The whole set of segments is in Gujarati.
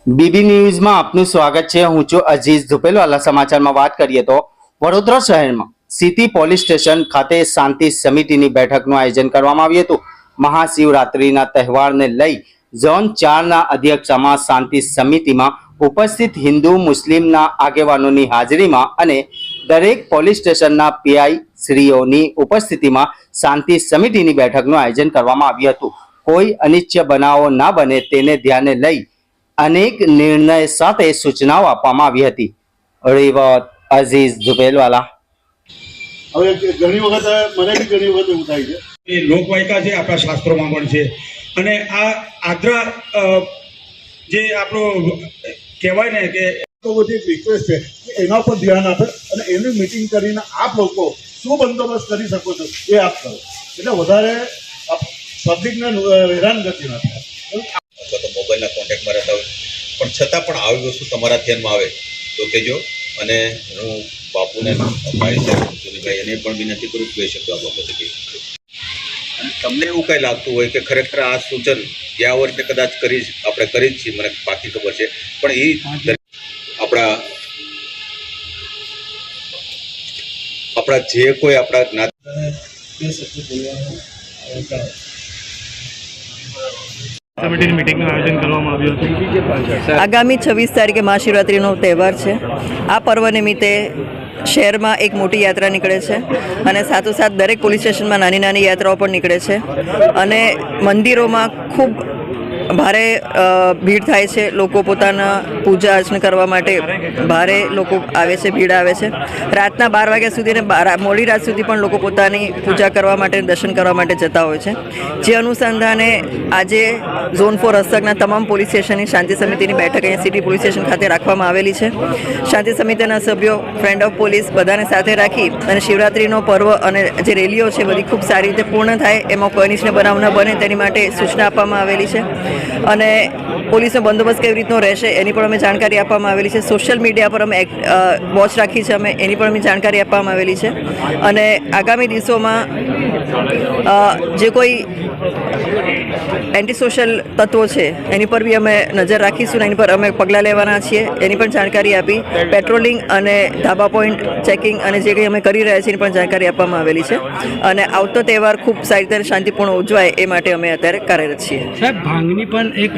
બીબી ન્યૂઝમાં આપનું સ્વાગત છે। હું છું અઝીઝ ધુપેલવાલા। સમાચારમાં વાત કરીએ તો વડોદરા શહેરમાં સિટી પોલીસ સ્ટેશન ખાતે શાંતિ સમિતિની બેઠકનું આયોજન કરવામાં આવ્યું હતું। મહાશિવરાત્રિના તહેવારને લઈ ઝોન 4ના અધ્યક્ષામાં શાંતિ સમિતિમાં ઉપસ્થિત હિન્દુ મુસ્લિમના આગેવાનોની હાજરીમાં અને દરેક પોલીસ સ્ટેશનના પીઆઈ શ્રીઓની ઉપસ્થિતિમાં શાંતિ સમિતિની બેઠકનું આયોજન કરવામાં આવ્યું હતું। કોઈ અનિચ્છનીય બનાવો ના બને તેને ધ્યાને લઈ अनेक निर्णय साथे सूचनाओं आपवामां आवी हती। रिपोर्ट अजीज झुपेलवाला। હવે ઘણી વખત મને બી ઘણી વખત એવું થાય છે એ લોકવાયકા છે, આપણા શાસ્ત્રોમાં પણ છે અને આ આદ્રા જે આપણો કહેવાય ને કે તો બધી એક રિક્વેસ્ટ છે કે એના પર ધ્યાન આપે અને એની મીટિંગ કરીને આપ લોકો શું બંદોબસ્ત કરી શકો છો એ આપ કરો, એટલે વધારે પબ્લિકને હેરાનગતિ ના થાય। અથવા તો મોબાઈલના કોન્ટેક્ટમાં રહેતા હોય પણ છતાં પણ આવી વસ્તુ તમારા ધ્યાનમાં આવે તો કહેજો। અને હું બાપુને ભાઈ સાહેબ સુનિલભાઈ એને પણ વિનંતી કરું કે શબ્દો આ બાબતે કહી અને તમને એવું કંઈ લાગતું હોય કે ખરેખર આ સૂચન ગયા વર્ષે કદાચ આપણે કરી જ છીએ, મને પાકી ખબર છે, પણ એ આપણા જે કોઈ આપણા જ્ઞાતિ સમિતિની મીટિંગનું આયોજન કરવામાં આવ્યું હતું। આગામી 26 તારીખે મહાશિવરાત્રિનો તહેવાર છે। આ પર્વ નિમિત્તે શહેરમાં એક મોટી યાત્રા નીકળે છે અને સાથોસાથ દરેક પોલીસ સ્ટેશનમાં નાની નાની યાત્રાઓ પણ નીકળે છે અને મંદિરોમાં ખૂબ ભારે ભીડ થાય છે। લોકો પોતાના પૂજા અર્ચના કરવા માટે ભારે લોકો આવે છે, ભીડ આવે છે। રાતના 12 વાગ્યા સુધી અને મોડી રાત સુધી પણ લોકો પોતાની પૂજા કરવા માટે, દર્શન કરવા માટે જતા હોય છે। જે અનુસંધાને આજે ઝોન 4 હસ્તકના તમામ પોલીસ સ્ટેશનની શાંતિ સમિતિની બેઠક અહીંયા સિટી પોલીસ સ્ટેશન ખાતે રાખવામાં આવેલી છે। શાંતિ સમિતિના સભ્યો, ફ્રેન્ડ ઓફ પોલીસ બધાને સાથે રાખી અને શિવરાત્રિનો પર્વ અને જે રેલીઓ છે બધી ખૂબ સારી રીતે પૂર્ણ થાય, એમાં કોઈ અનિચ્છનીય બનાવ ન બને તેની માટે સૂચના આપવામાં આવેલી છે અને પોલીસનો બંદોબસ્ત કેવી રીતનો રહેશે એની પણ અમે જાણકારી આપવામાં આવેલી છે। સોશિયલ મીડિયા પર અમે વોચ રાખી છે, અમે એની પણ અમે જાણકારી આપવામાં આવેલી છે અને આગામી દિવસોમાં જે કોઈ એન્ટી સોશિયલ તત્વો છે એની પર બી અમે નજર રાખીશું ને એની પર અમે પગલાં લેવાના છીએ, એની પણ જાણકારી આપી। પેટ્રોલિંગ અને ધાબા પોઈન્ટ ચેકિંગ અને જે કંઈ અમે કરી રહ્યા છીએ એની પણ જાણકારી આપવામાં આવેલી છે અને આવતો તહેવાર ખૂબ સારી રીતે શાંતિપૂર્ણ ઉજવાય એ માટે અમે અત્યારે કાર્યરત છીએ। સાહેબ, ભાંગની પણ એક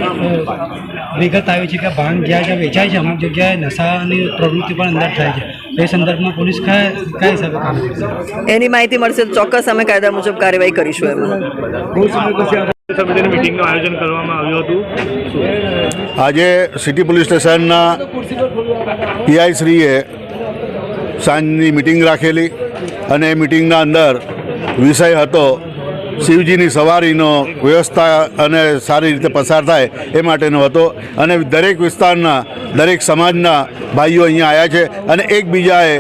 વિગત આવી છે કે ભાંગ જ્યાં વેચાય છે અમુક જગ્યાએ નશાની પ્રવૃત્તિ પણ અંદર થાય છે, એ સંદર્ભમાં પોલીસ કયા હિસાબે કામ કરશે? એની માહિતી મળશે તો ચોક્કસ અમે કાયદા મુજબ કાર્યવાહી કરીશું। એમાં સમિતિની મીટિંગનું આયોજન કરવામાં આવ્યું હતું। આજે સિટી પોલીસ સ્ટેશનના પીઆઈ શ્રીએ સાંજની મિટિંગ રાખેલી અને એ મિટિંગના અંદર વિષય હતો શિવજીની સવારીનો વ્યવસ્થા અને સારી રીતે પસાર થાય એ માટેનો હતો અને દરેક વિસ્તારના દરેક સમાજના ભાઈઓ અહીંયા આવ્યા છે અને એકબીજાએ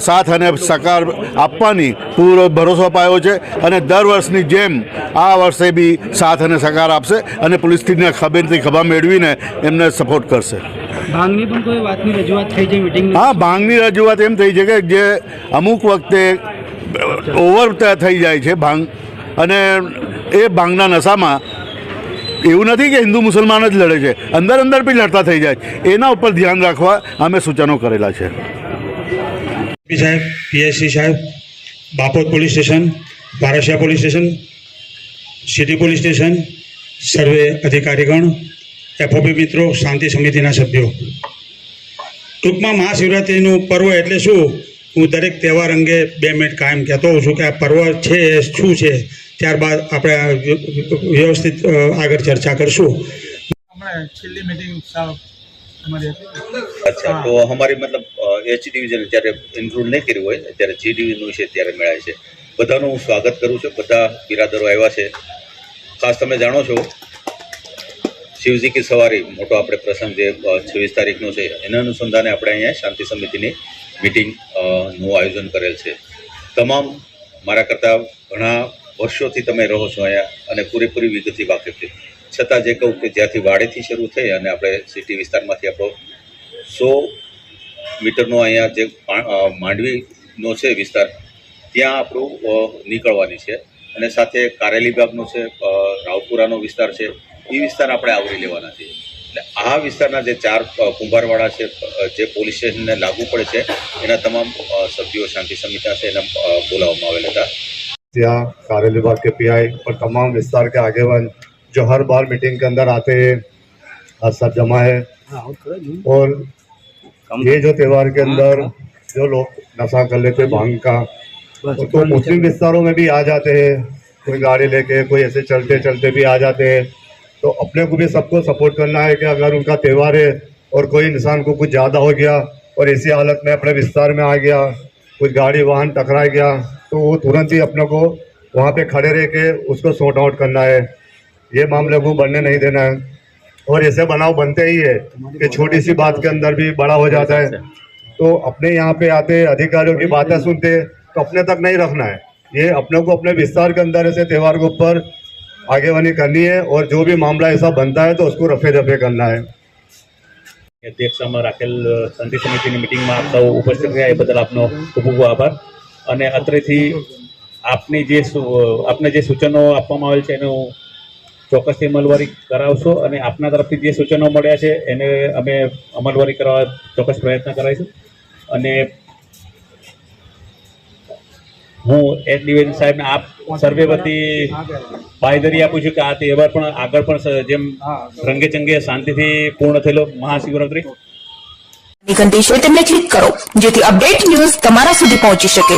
સાથ અને સહકાર આપવાની પૂરો ભરોસો અપાયો છે અને દર વર્ષની જેમ આ વર્ષે બી સાથ અને સહકાર આપશે અને પોલીસથી ખભેથી ખભા મેળવીને એમને સપોર્ટ કરશે। ભાંગની પણ કોઈ વાતની રજૂઆત થઈ છે મીટિંગ? હા, ભાંગની રજૂઆત એમ થઈ છે કે જે અમુક વખતે ઓવર થઈ જાય છે ભાંગ અને એ ભાંગના નશામાં એવું નથી કે હિન્દુ મુસલમાન જ લડે છે, અંદર અંદર બી લડતા થઈ જાય, એના ઉપર ધ્યાન રાખવા અમે સૂચનો કરેલા છે। સાહેબ, પીએસસી સાહેબ, Bapod police station, Varasiya police station, city police station, સર્વે અધિકારીગણ, એફઓપી મિત્રો, શાંતિ સમિતિના સભ્યો, ટૂંકમાં મહાશિવરાત્રિનું પર્વ એટલે શું, હું દરેક તહેવાર અંગે 2 મિનિટ કાયમ કહેતો હોઉં છું કે આ પર્વ છે એ શું છે, ત્યારબાદ આપણે વ્યવસ્થિત આગળ ચર્ચા કરશું। છેલ્લી મીટિંગ અચ્છા, તો અમારી મતલબ એચ ડિવિઝન જ્યારે ઇન્ક્લુડ નહીં કર્યું હોય ત્યારે જી ડિવિઝનનું છે ત્યારે મેળાય છે। બધાનું હું સ્વાગત કરું છું, બધા બિરાદરો આવ્યા છે। ખાસ તમે જાણો છો શિવજી કી સવારી મોટો આપણે પ્રસંગ જે 26 તારીખનો છે એના અનુસંધાને આપણે અહીંયા શાંતિ સમિતિની મીટિંગનું આયોજન કરેલ છે। તમામ મારા કરતાં ઘણા વર્ષોથી તમે રહો છો અહીંયા અને પૂરેપૂરી વિગતથી વાકેફ છે, છતાં જે કહું કે જ્યાંથી વાડેથી શરૂ થઈ અને આપણે સિટી વિસ્તારમાંથી આપણો 100 મીટરનો અહીંયા જે માંડવીનો છે વિસ્તાર ત્યાં આપણું નીકળવાની છે અને સાથે કારેલી બાગનો છે, રાવપુરાનો વિસ્તાર છે, એ વિસ્તાર આપણે આવરી લેવાના છીએ। એટલે આ વિસ્તારના જે 4 કુંભારવાડા છે, જે પોલીસ સ્ટેશનને લાગુ પડે છે, એના તમામ સભ્યો શાંતિ સમિતિના છે એને બોલાવવામાં આવેલ હતા. यहाँ कार्य विभाग के पीआई और तमाम विस्तार के आगेवान जो हर बार मीटिंग के अंदर आते हैं, आज सब जमा है. और ये जो त्यौहार के अंदर जो लोग नशा कर लेते भांग का, तो मुस्लिम विस्तारों में भी आ जाते हैं, कोई गाड़ी लेके, कोई ऐसे चलते चलते भी आ जाते हैं. तो अपने को भी सबको सपोर्ट करना है कि अगर उनका त्यौहार है और कोई इंसान को कुछ ज़्यादा हो गया और इसी हालत में अपने विस्तार में आ गया, कुछ गाड़ी वाहन टकरा गया, तो वो तुरंत ही अपने को वहाँ पे खड़े रह के उसको सॉर्ट आउट करना है. ये मामले को बढ़ने नहीं देना है. और ऐसे बनाव बनते ही है कि छोटी सी बात के अंदर भी बड़ा हो जाता है. तो अपने यहाँ पे आते अधिकारियों की बातें सुनते तो अपने तक नहीं रखना है. ये अपने को अपने विस्तार के अंदर ऐसे त्यौहार के ऊपर आगेवानी करनी है और जो भी मामला ऐसा बनता है तो उसको रफे दफे करना है. અધ્યક્ષતામાં રાખેલ શાંતિ સમિતિની મિટિંગમાં આપ સૌ ઉપસ્થિત રહ્યા એ બદલ આપનો ખૂબ ખૂબ આભાર. અને અત્રેથી આપને જે સૂચનો આપવામાં આવેલ છે એનું ચોક્કસથી અમલવારી કરાવશો અને આપના તરફથી જે સૂચનો મળ્યા છે એને અમે અમલવારી કરવા ચોક્કસ પ્રયત્ન કરાવીશું. અને હું એચ ડિવિઝન સાહેબને આપ સર્વે વતી બાંયધરી આપું છું કે આ તહેવાર પણ આગળ પણ જેમ રંગે ચંગે શાંતિથી પૂર્ણ થયેલો મહાશિવરાત્રી ઘંટી છે તેમને ક્લિક કરો જેથી અપડેટ ન્યૂઝ તમારા સુધી પહોંચી શકે.